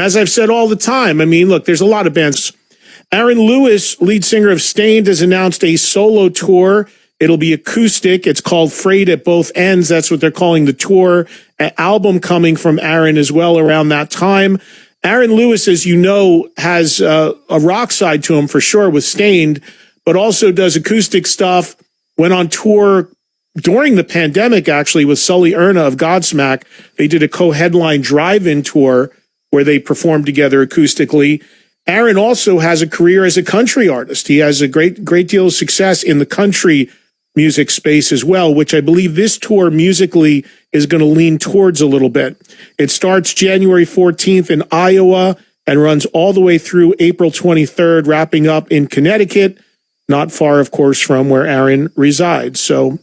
As I've said all the time, I mean, look, there's a lot of bands. Aaron Lewis, lead singer of Stained, has announced a solo tour. It'll be acoustic. It's called Frayed at Both Ends. That's what they're calling the tour. An album coming from Aaron as well around that time. Aaron Lewis, as you know, has a rock side to him for sure with Stained, but also does acoustic stuff. Went on tour during the pandemic, actually, with Sully Erna of Godsmack. They did a co-headline drive-in tour where they performed together acoustically. Aaron also has a career as a country artist. He has a great deal of success in the country music space as well, which I believe this tour musically is going to lean towards a little bit. It starts January 14th in Iowa and runs all the way through April 23rd, wrapping up in Connecticut, not far, of course, from where Aaron resides. So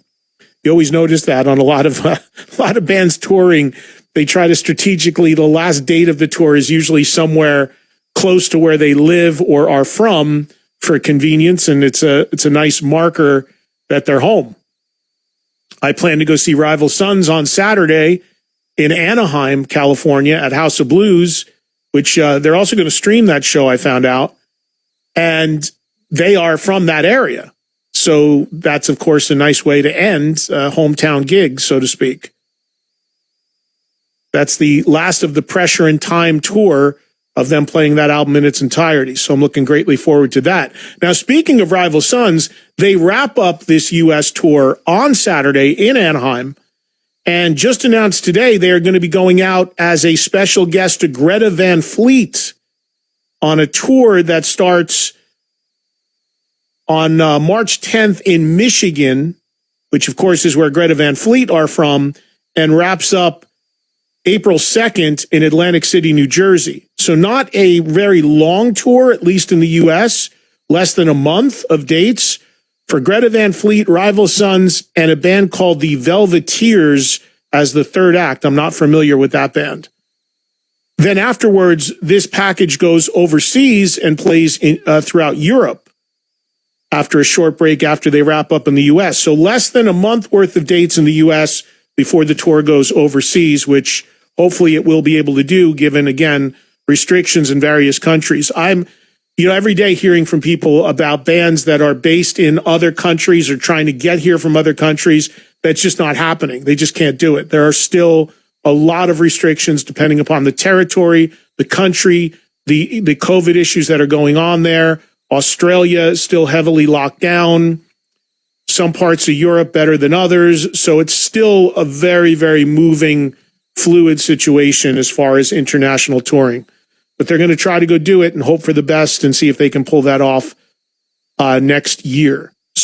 you always notice that on a lot of bands touring, they try to strategically, the last date of the tour is usually somewhere close to where they live or are from for convenience, and it's a nice marker that they're home. I plan to go see Rival Sons on Saturday in Anaheim, California at House of Blues, which they're also going to stream that show, I found out. And they are from that area. So that's, of course, a nice way to end a hometown gig, so to speak. That's the last of the Pressure and Time tour of them playing that album in its entirety. So I'm looking greatly forward to that. Now, speaking of Rival Sons, they wrap up this U.S. tour on Saturday in Anaheim, and just announced today they are going to be going out as a special guest to Greta Van Fleet on a tour that starts on March 10th in Michigan, which, of course, is where Greta Van Fleet are from, and wraps up April 2nd in Atlantic City, New Jersey. So not a very long tour, at least in the U.S., less than a month of dates for Greta Van Fleet, Rival Sons, and a band called the Velveteers as the third act. I'm not familiar with that band. Then afterwards, this package goes overseas and plays throughout Europe after a short break after they wrap up in the U.S. So less than a month worth of dates in the U.S. before the tour goes overseas, which hopefully it will be able to do, given, again, restrictions in various countries. I'm, every day hearing from people about bands that are based in other countries or trying to get here from other countries. That's just not happening. They just can't do it. There are still a lot of restrictions depending upon the territory, the country, the COVID issues that are going on there. Australia is still heavily locked down. Some parts of Europe better than others. So it's still a very, very moving, fluid situation as far as international touring. But they're going to try to go do it and hope for the best and see if they can pull that off next year.